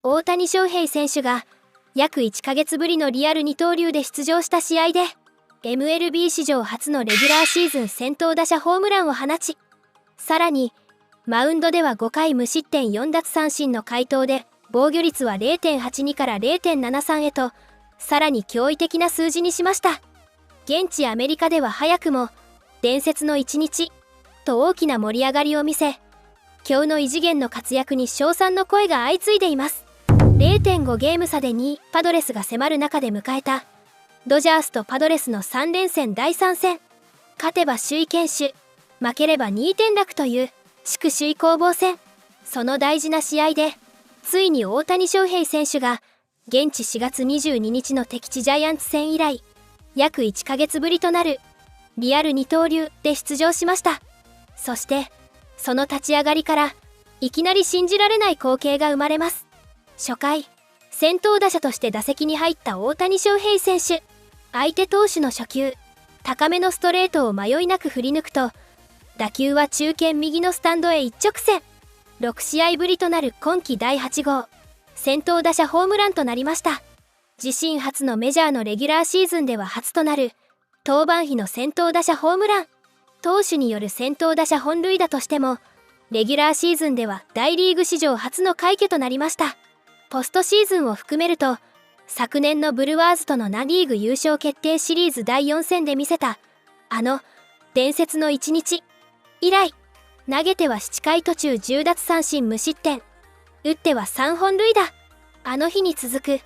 大谷翔平選手が約1ヶ月ぶりのリアル二刀流で出場した試合で MLB 史上初のレギュラーシーズン先頭打者ホームランを放ち、さらにマウンドでは5回無失点4奪三振の快投で防御率は 0.82 から 0.73 へとさらに驚異的な数字にしました。現地アメリカでは早くも伝説の一日と大きな盛り上がりを見せ、今日の異次元の活躍に称賛の声が相次いでいます。0.5 ゲーム差で2位パドレスが迫る中で迎えたドジャースとパドレスの3連戦第3戦。勝てば首位堅守、負ければ2位転落という地区首位攻防戦。その大事な試合でついに大谷翔平選手が現地4月22日の敵地ジャイアンツ戦以来約1ヶ月ぶりとなるリアル二刀流で出場しました。そしてその立ち上がりからいきなり信じられない光景が生まれます。初回、先頭打者として打席に入った大谷翔平選手。相手投手の初球、高めのストレートを迷いなく振り抜くと、打球は中堅右のスタンドへ一直線。6試合ぶりとなる今季第8号、先頭打者ホームランとなりました。自身初のメジャーのレギュラーシーズンでは初となる、登板日の先頭打者ホームラン。投手による先頭打者本塁打としても、レギュラーシーズンでは大リーグ史上初の快挙となりました。ポストシーズンを含めると、昨年のブルワーズとのナ・リーグ優勝決定シリーズ第4戦で見せた、伝説の一日以来、投げては7回途中10奪三振無失点、打っては3本塁打。あの日に続く、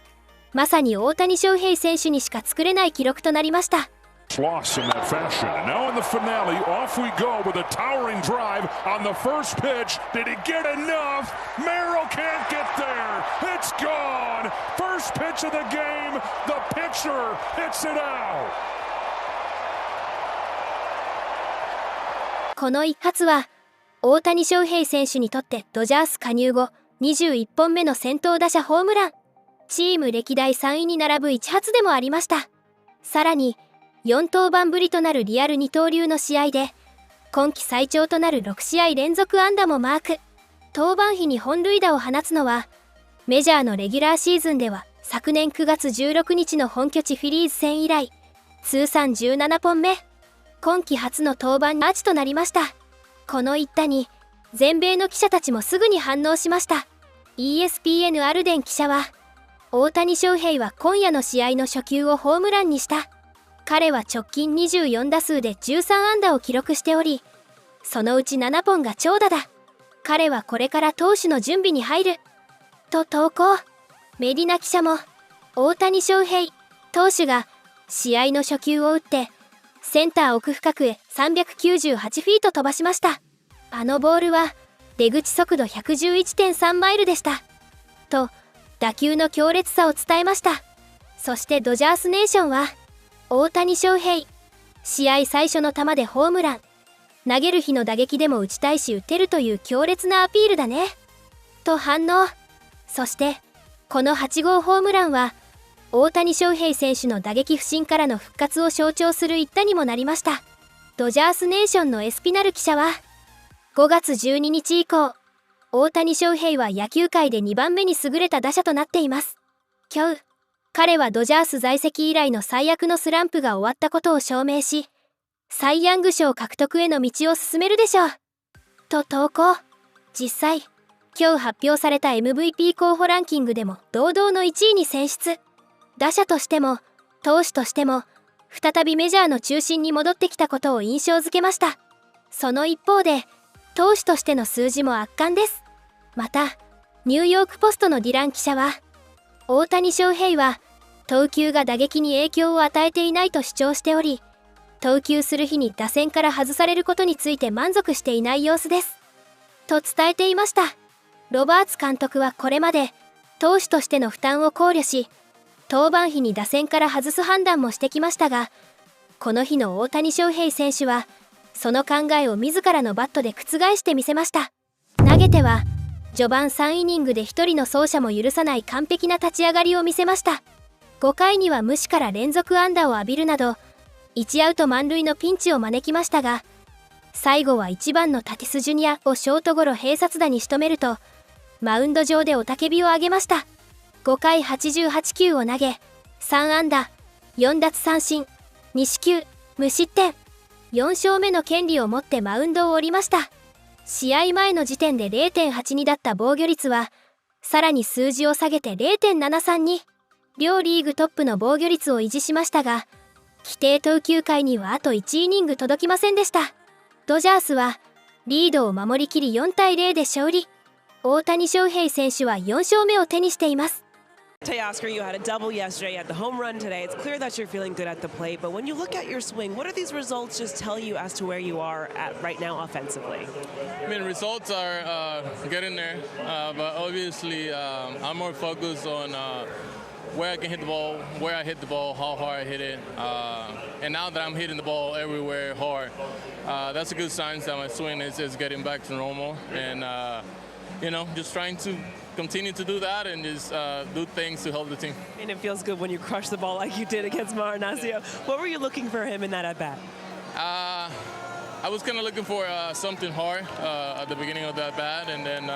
まさに大谷翔平選手にしか作れない記録となりました。Loss in that fashion. And now in the finale, off we go with a towering drive on the first pitch. Did he get enough? Merrill can't get there. It's gone. First pitch of the game. The pitcher hits it out. この一発は大谷翔平選手にとってドジャース加入後21本目の先頭打者ホームラン。チーム歴代3位に並ぶ一発でもありました。さらに4登板ぶりとなるリアル二刀流の試合で今季最長となる6試合連続安打もマーク。登板日に本塁打を放つのはメジャーのレギュラーシーズンでは昨年9月16日の本拠地フィリーズ戦以来通算17本目。今季初の登板アーチとなりました。この一打に全米の記者たちもすぐに反応しました。 ESPN アルデン記者は、大谷翔平は今夜の試合の初球をホームランにした。彼は直近24打数で13安打を記録しており、そのうち7本が長打だ。彼はこれから投手の準備に入る。と投稿。メディナ記者も、大谷翔平投手が試合の初球を打って、センター奥深くへ398フィート飛ばしました。あのボールは出口速度 111.3 マイルでした。と、打球の強烈さを伝えました。そしてドジャースネーションは、大谷翔平、試合最初の球でホームラン。投げる日の打撃でも打ちたいし打てるという強烈なアピールだね。と反応。そして、この8号ホームランは、大谷翔平選手の打撃不振からの復活を象徴する一打にもなりました。ドジャースネーションのエスピナル記者は、5月12日以降、大谷翔平は野球界で2番目に優れた打者となっています。今日、彼はドジャース在籍以来の最悪のスランプが終わったことを証明し、サイ・ヤング賞獲得への道を進めるでしょう。と投稿。実際、今日発表された MVP 候補ランキングでも堂々の1位に選出。打者としても、投手としても、再びメジャーの中心に戻ってきたことを印象づけました。その一方で、投手としての数字も圧巻です。また、ニューヨークポストのディラン記者は、大谷翔平は、投球が打撃に影響を与えていないと主張しており、投球する日に打線から外されることについて満足していない様子です。と伝えていました。ロバーツ監督はこれまで、投手としての負担を考慮し、登板日に打線から外す判断もしてきましたが、この日の大谷翔平選手は、その考えを自らのバットで覆してみせました。投げては、序盤3イニングで1人の走者も許さない完璧な立ち上がりを見せました。5回には無視から連続安打を浴びるなど、1アウト満塁のピンチを招きましたが、最後は1番のタティスジュニアをショートゴロ併殺打に仕留めると、マウンド上で雄たけびを上げました。5回88球を投げ、3安打、4奪三振、2四球、無失点。4勝目の権利を持ってマウンドを降りました。試合前の時点で 0.82 だった防御率は、さらに数字を下げて 0.73 に、両リーグトップの防御率を維持しましたが、規定投球回にはあと1イニング届きませんでした。ドジャースは、リードを守りきり4対0で勝利。大谷翔平選手は4勝目を手にしています。Teoscar, you had a double yesterday, you had the home run today. It's clear that you're feeling good at the plate, but when you look at your swing, what do these results just tell you as to where you are at right now offensively? I mean, results are getting there, but obviously I'm more focused on where I can hit the ball, where I hit the ball, how hard I hit it, and now that I'm hitting the ball everywhere hard, that's a good sign that my swing is getting back to normal, and just trying to continue to do that and just do things to help the team. And it feels good when you crush the ball like you did against Marinaccio. What were you looking for him in that at bat? I was kind of looking for something hard at the beginning of that bat, and then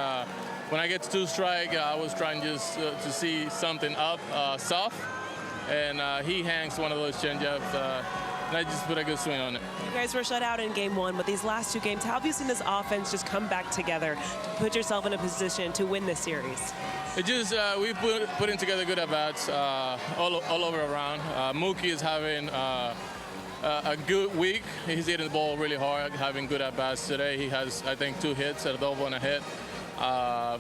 when I get to two strike, I was trying just to see something up, soft, and he hangs one of those changeups, and I just put a good swing on it. You guys were shut out in game one, but these last two games, how have you seen this offense just come back together to put yourself in a position to win this series? It just we putting together good at bats all over around. Mookie is having a good week. He's hitting the ball really hard, having good at bats today. He has, I think, 2 hits, a double and a hit.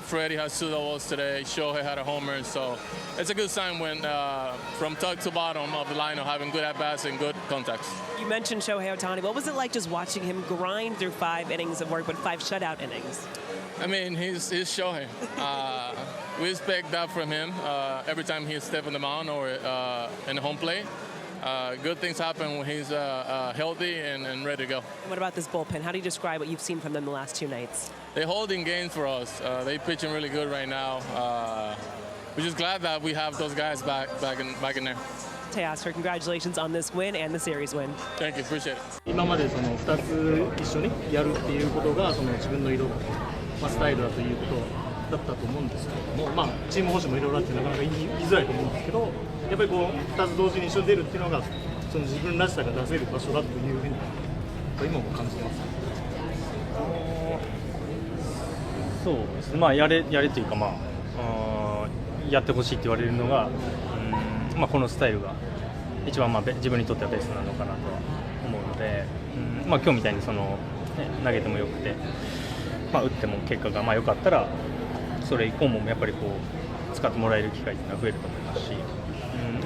Freddie has 2 doubles today. Shohei had a homer, so it's a good sign when from top to bottom of the lineup having good at bats and good contacts. You mentioned Shohei Ohtani. What was it like just watching him grind through 5 innings of work, but 5 shutout innings? I mean, he's Shohei. We expect that from him every time he steps on the mound or in the home plate. Good things happen when he's healthy and ready to go. What about this bullpen? How do you describe what you've seen from them the last 2 nights? They're holding games for us. They're pitching really good right now. We're just glad that we have those guys back in there. Teoscar, congratulations on this win and the series win. Thank you, appreciate it. 今までその2つ一緒にやるっていうことがその自分の色だと、スタイルだということだったと思うんですけども、チーム方針もいろいろあってなかなか言いづらいと思うんですけど、やっぱりこう2つ同時に一緒に出るっていうのがその自分らしさが出せる場所だというふうに今も感じてます。そうですね、やれというか、やってほしいって言われるのが、このスタイルが一番自分にとってはベストなのかなとは思うので、今日みたいに投げてもよくて、打っても結果が良かったらそれ以降もやっぱりこう使ってもらえる機会っていうのは増えると思いますし、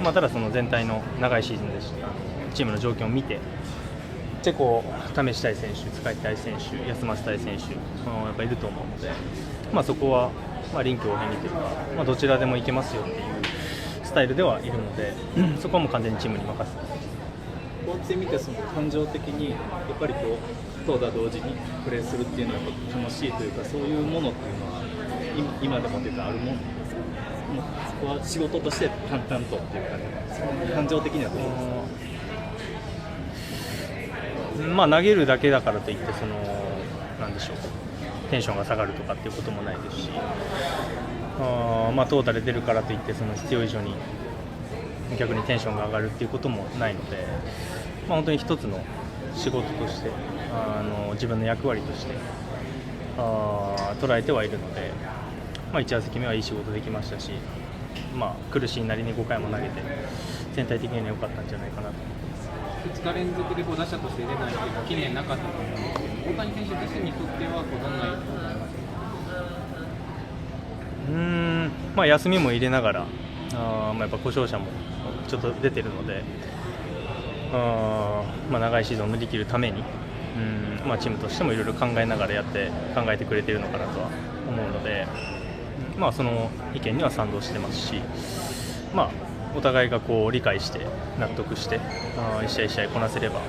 ただその全体の長いシーズンでチームの状況を見てこう試したい選手、使いたい選手、休ませたい選手、やっぱりいると思うので、そこは臨機応変にというか、どちらでもいけますよっていうスタイルではいるので、そこはもう完全にチームに任せてます。こうやって見て感情的にやっぱりこう投打同時にプレーするっていうのは楽しいというか、そういうものっていうのは今でもというかあるものですか？もうそこは仕事として淡々とっていうか、感情的にはどうですか？投げるだけだからといってなんでしょう、テンションが下がるとかっていうこともないですし、トータルで出るからといって必要以上に逆にテンションが上がるっていうこともないので、本当に一つの仕事として自分の役割として捉えてはいるので、1打席目はいい仕事できましたし、苦しいなりに5回も投げて全体的には良かったんじゃないかなと思います。2日連続で打者として出ないというか、記念なかったと思うんですけど、大谷選手自身にとってはどんな意図がありますか？休みも入れながら、やっぱ故障者もちょっと出てるので、長いシーズンを乗り切るために、チームとしてもいろいろ考えながら考えてくれてるのかなとは思うので、その意見には賛同してますし、お互いがこう理解して納得して一試合一試合こなせれば、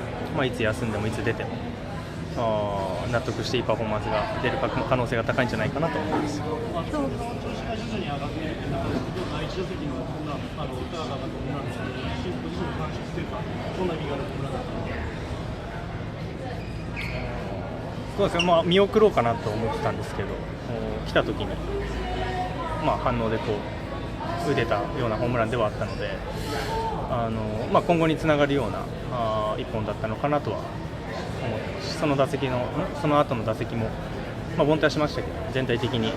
いつ休んでもいつ出ても納得していいパフォーマンスが出る可能性が高いんじゃないかなと思います。そうですね、見送ろうかなと思ってたんですけど、来た時に反応で打てたようなホームランではあったので、今後につながるような一本だったのかなとは思ってますし、その後の打席も、凡退はしましたけど、全体的に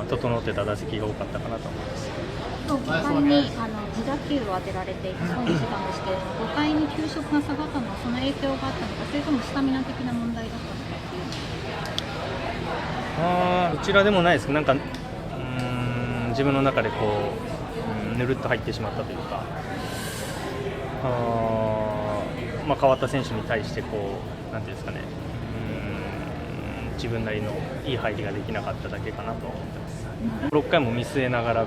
整ってた打席が多かったかなと思います。5回に自打球を当てられて損してたんですけれども、5回に球速が下がったのはその影響があったのか、それともスタミナ的な問題だったのかっていう。どちらでもないですけど、自分の中でぬるっと入ってしまったというか、変わった選手に対してなんていうんですかね、自分なりのいい入りができなかっただけかなと思ってます。6回も見据えながら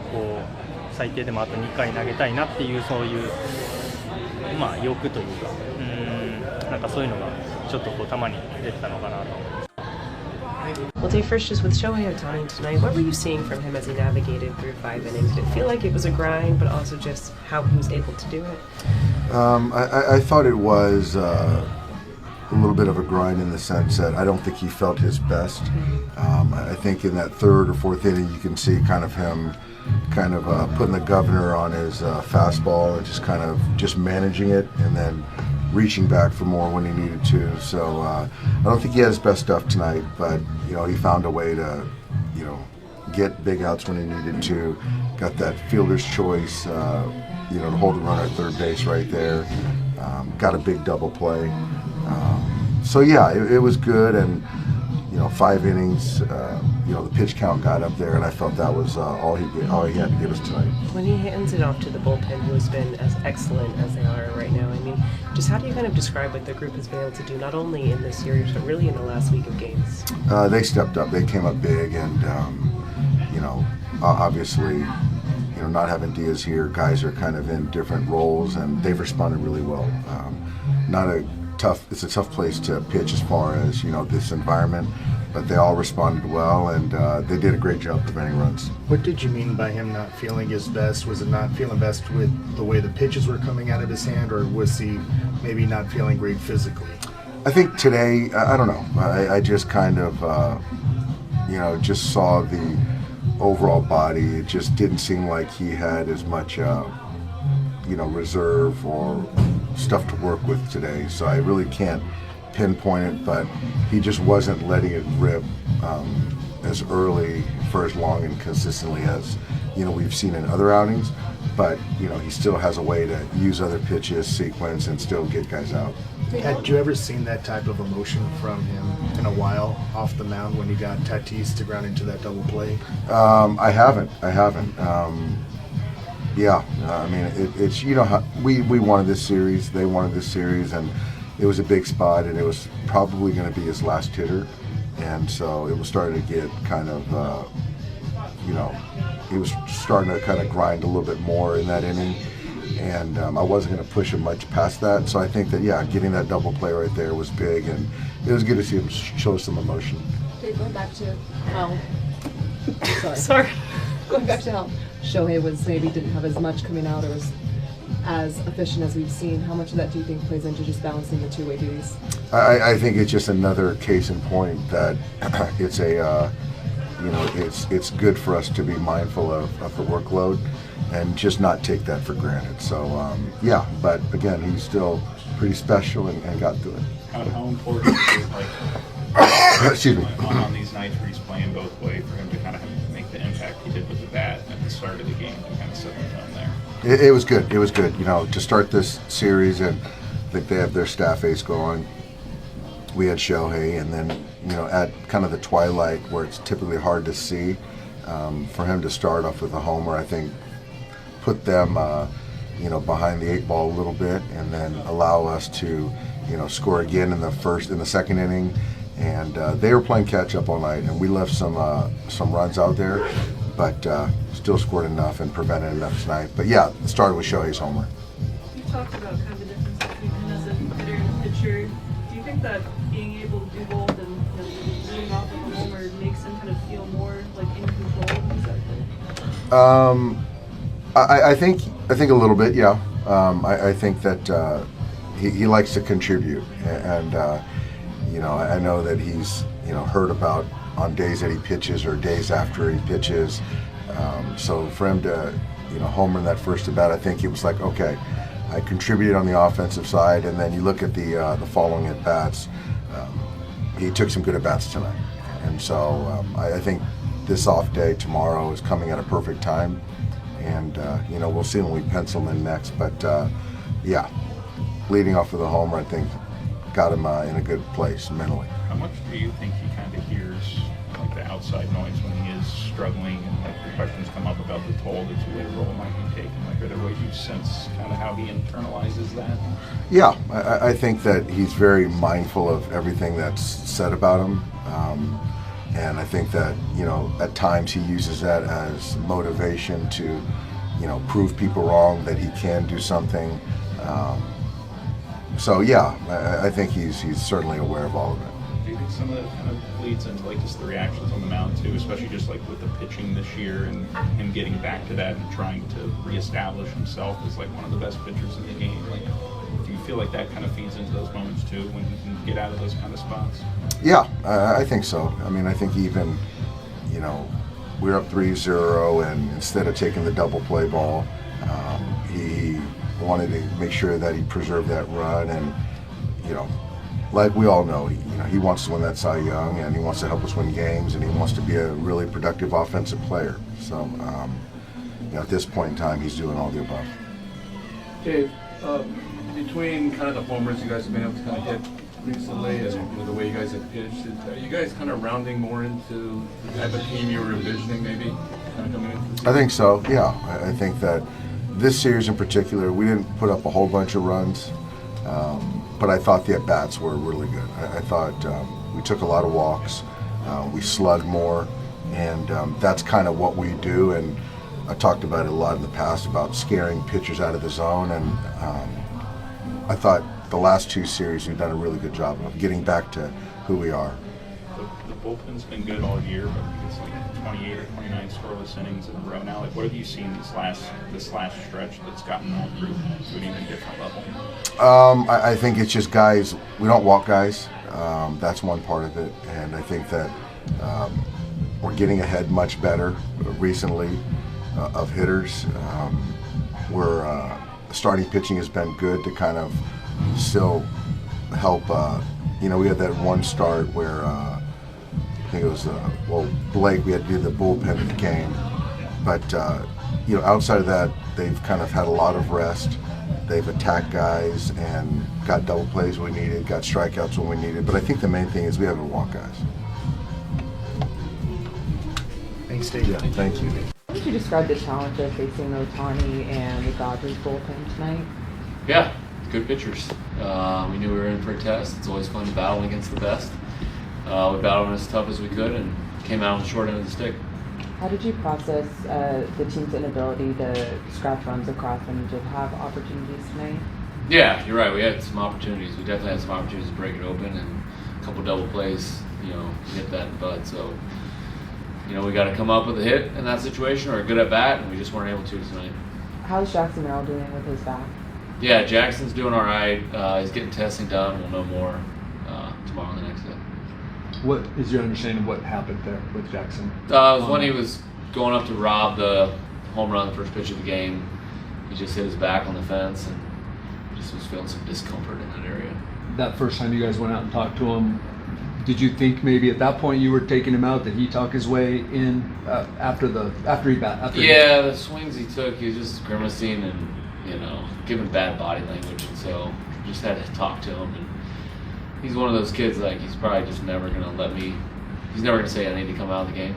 最低でもあと2回投げたいなっていうそういう欲というか、そういうのがちょっとたまに出てたのかなと思います。We'll take first just with Shohei Ohtani tonight. What were you seeing from him as he navigated through 5 innings? Did it feel like it was a grind, but also just how he was able to do it? I thought it was a little bit of a grind in the sense that I don't think he felt his best. I think in that 3rd or 4th inning, you can see him putting the governor on his fastball and just managing it, and then reaching back for more when he needed to. So I don't think he had his best stuff tonight, but he found a way to get big outs when he needed to. Got that fielder's choice, to hold the runner at third base right there. Got a big double play. So yeah, it was good, and 5 innings. The pitch count got up there, and I felt that was all he had to give us tonight. When he hands it off to the bullpen, who has been as excellent as they are right now, just how do you describe what the group has been able to do, not only in this series, but really in the last week of games? They stepped up. They came up big, and obviously, not having Diaz here, guys are in different roles, and they've responded really well. It's a tough place to pitch as far as this environment, but they all responded well, and they did a great job preventing runs. What did you mean by him not feeling his best? Was it not feeling best with the way the pitches were coming out of his hand, or was he maybe not feeling great physically? I think today, I don't know. I just just saw the overall body. It just didn't seem like he had as much, reserve or stuff to work with today. So I really can't pinpoint it, but he just wasn't letting it rip as early for as long and consistently as we've seen in other outings. But he still has a way to use other pitches, sequence, and still get guys out. Had you ever seen that type of emotion from him in a while off the mound when he got Tatis to ground into that double play? I haven't. Yeah, it's how we wanted this series, they wanted this series, and it was a big spot, and it was probably going to be his last hitter, and so it was starting to get he was starting to grind a little bit more in that inning, and I wasn't going to push him much past that. So I think that getting that double play right there was big, and it was good to see him show some emotion. Going back to sorry. Going back to how Shohei didn't have as much coming out or was as efficient as we've seen. How much of that do you think plays into just balancing the two-way duties? I think it's just another case in point that it's it's good for us to be mindful of the workload and just not take that for granted. So but again, he's still pretty special and got through it. How important is excuse me, on these nights where he's playing both ways for him to make the impact he did with the bat at the start of the game and set the tone there? It was good. It was good. To start this series, and I think they have their staff ace going. We had Shohei, and then at the twilight where it's typically hard to see, for him to start off with a homer, I think put them behind the 8 ball a little bit, and then allow us to score again in the second inning. And they were playing catch up all night, and we left some runs out there, but still scored enough and prevented enough tonight. But it started with Shohei's homer. You talked about the difference between him as a hitter and a pitcher. Do you think that being able to do both and leading off with a homer makes him feel more in control exactly? I think a little bit, yeah. I think that he likes to contribute, and I know that he's heard about on days that he pitches or days after he pitches, So for him to, homer in that first at bat, I think it was like, okay, I contributed on the offensive side, and then you look at the following at bats. He took some good at bats tonight, and so I think this off day tomorrow is coming at a perfect time, and we'll see when we pencil him in next. But yeah, leading off with a homer, I think, got him in a good place mentally. How much do you think he kind of hears like the outside noise when he is struggling, and like the questions come up about the toll the two-way role might be taking? Like, are there ways you sense kind of how he internalizes that? Yeah, I think that he's very mindful of everything that's said about him, and I think that at times he uses that as motivation to prove people wrong, that he can do something. So yeah, I think he's certainly aware of all of it. Do you think some of that kind of leads into like just the reactions on the mound too, especially just like with the pitching this year and him getting back to that and trying to reestablish himself as like one of the best pitchers in the game? Like, do you feel like that kind of feeds into those moments too when he can get out of those kind of spots? Yeah, I think so. I mean, I think even, we're up 3-0, and instead of taking the double play ball, he wanted to make sure that he preserved that run, and like we all know, he wants to win that Cy Young, and he wants to help us win games, and he wants to be a really productive offensive player. So at this point in time, he's doing all the above. Dave, between kind of the homers you guys have been able to kind of hit recently and the way you guys have pitched, are you guys kind of rounding more into the type of team you were envisioning maybe kind of coming into? I think so, yeah. I think that this series in particular, we didn't put up a whole bunch of runs, but I thought the at-bats were really good. I thought we took a lot of walks, we slugged more, and that's kind of what we do. And I talked about it a lot in the past about scaring pitchers out of the zone, and I thought the last two series we've done a really good job of getting back to who we are. The bullpen's been good all year, but it's like 28 or 29 scoreless innings in a row now. Like, what have you seen this last stretch that's gotten that group to an even different level? I think it's just guys. We don't walk guys. That's one part of it, and I think that we're getting ahead much better recently of hitters. We're starting pitching has been good to kind of still help. We had that one start where I think it was Blake. We had to do the bullpen in the game, but outside of that, they've kind of had a lot of rest. They've attacked guys and got double plays when we needed, got strikeouts when we needed. But I think the main thing is we haven't walked guys. Thanks, Dave. Yeah, thank you. How would you describe the challenge of facing ohtani and the Dodgers bullpen tonight? Yeah, good pitchers. We knew we were in for a test. It's always fun to battle against the best. We battled as tough as we could and came out on the short end of the stick. How did you process the team's inability to scratch runs across when you did have opportunities tonight? Yeah, you're right. We had some opportunities. We definitely had some opportunities to break it open, and a couple double plays, hit that in the bud. So, we got to come up with a hit in that situation or a good at bat, and we just weren't able to tonight. How's Jackson Merrill doing with his back? Yeah, Jackson's doing all right. He's getting testing done. We'll know more tomorrow and the next day. What is your understanding of what happened there with Jackson? It was when he was going up to rob the home run, the first pitch of the game. He just hit his back on the fence and just was feeling some discomfort in that area. That first time you guys went out and talked to him, did you think maybe at that point you were taking him out? Did he talk his way in after he bat? The swings he took, he was just grimacing and giving bad body language, and so just had to talk to him. And he's one of those kids, like, he's probably just never going to let me, he's never going to say I need to come out of the game.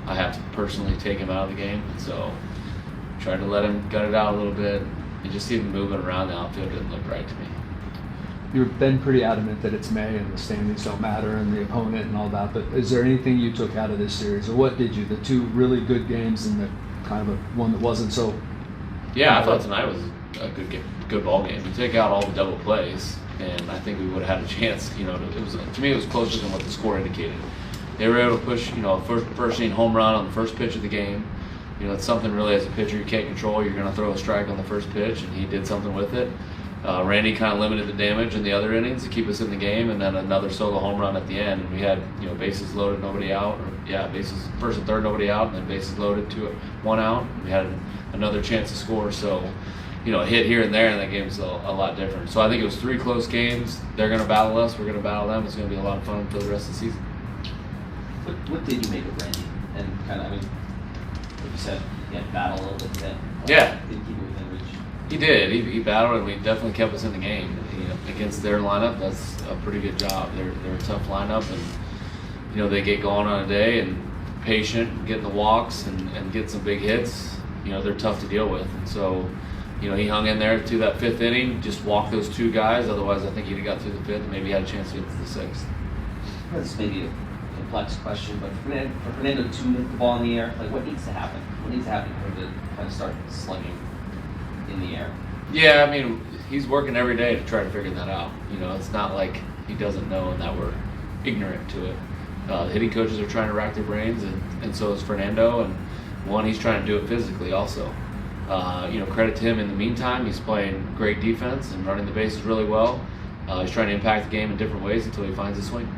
I have to personally take him out of the game, and so tried to let him gut it out a little bit, and just even moving around the outfield didn't look right to me. You've been pretty adamant that it's May and the standings don't matter and the opponent and all that, but is there anything you took out of this series, or what did you? The two really good games and the kind of one that wasn't so. Yeah, I thought tonight was a good ball game. You take out all the double plays, and I think we would have had a chance. To me, it was closer than what the score indicated. They were able to push, first inning home run on the first pitch of the game. It's something really as a pitcher you can't control. You're going to throw a strike on the first pitch, and he did something with it. Randy kind of limited the damage in the other innings to keep us in the game, and then another solo home run at the end. And we had, bases loaded, nobody out. Bases first and third, nobody out, and then bases loaded, 1 out. We had another chance to score. So, a hit here and there, and that game's a lot different. So I think it was 3 close games. They're going to battle us. We're going to battle them. It's going to be a lot of fun for the rest of the season. What did you make of Randy? And kind of, like you said, he had battle a little bit then. Yeah. Did he keep you within reach? He did. He battled, and we definitely kept us in the game. Against their lineup, that's a pretty good job. They're a tough lineup, and they get going on a day and patient, getting the walks and get some big hits. They're tough to deal with, and so he hung in there to that 5th inning, just walked those 2 guys. Otherwise, I think he'd have got through the 5th and maybe had a chance to get to the 6th. That's maybe a complex question, but for Fernando to hit the ball in the air, like what needs to happen? What needs to happen for him to kind of start slugging in the air? Yeah, I mean, he's working every day to try to figure that out. It's not like he doesn't know and that we're ignorant to it. The hitting coaches are trying to rack their brains, and so is Fernando. And he's trying to do it physically also. Credit to him in the meantime. He's playing great defense and running the bases really well. He's trying to impact the game in different ways until he finds his swing.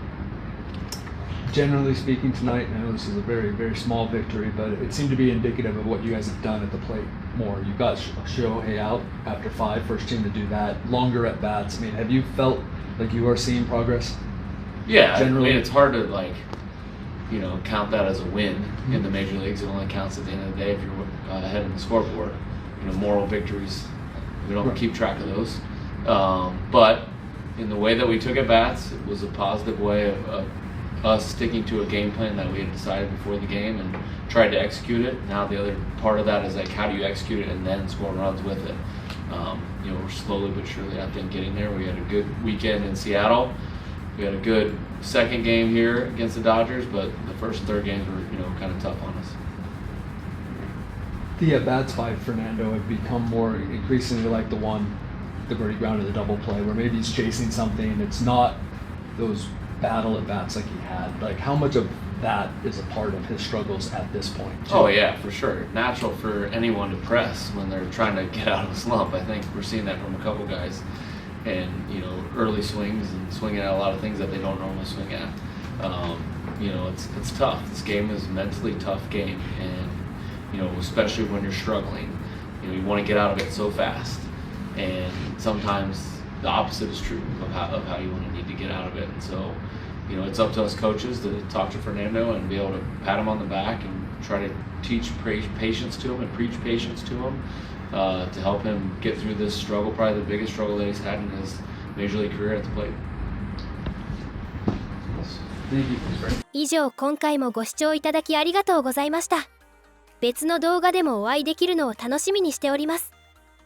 Generally speaking tonight, I know this is a very, very small victory, but it seemed to be indicative of what you guys have done at the plate more. You got Shohei out after 5, first team to do that, longer at bats. I mean, have you felt like you are seeing progress? Yeah, generally? I mean, it's hard to count that as a win in the major leagues. It only counts at the end of the day if you're ahead in the scoreboard. Moral victories, we don't keep track of those. But in the way that we took at bats, it was a positive way of us sticking to a game plan that we had decided before the game and tried to execute it. Now the other part of that is how do you execute it and then score runs with it. We're slowly but surely, I think, getting there. We had a good weekend in Seattle. We had a good second game here against the Dodgers, but the first and third games were, kind of tough on us. The at-bats by Fernando have become more increasingly like the birdie ground or the double play, where maybe he's chasing something. It's not those battle at-bats like he had. Like, how much of that is a part of his struggles at this point, too? Oh, yeah, for sure. Natural for anyone to press when they're trying to get out of a slump. I think we're seeing that from a couple guys. And, early swings and swinging at a lot of things that they don't normally swing at. It's tough. This game is a mentally tough game. And, especially when you're struggling, you want to get out of it so fast. And sometimes the opposite is true of how you want to need to get out of it. And so, it's up to us coaches to talk to Fernando and be able to pat him on the back and try to teach patience to him and preach patience to him to help him get through this struggle, probably the biggest struggle that he's had in his major league career at the plate. 以上、今回もご視聴いただきありがとうございました。別の動画でもお会いできるのを楽しみにしております。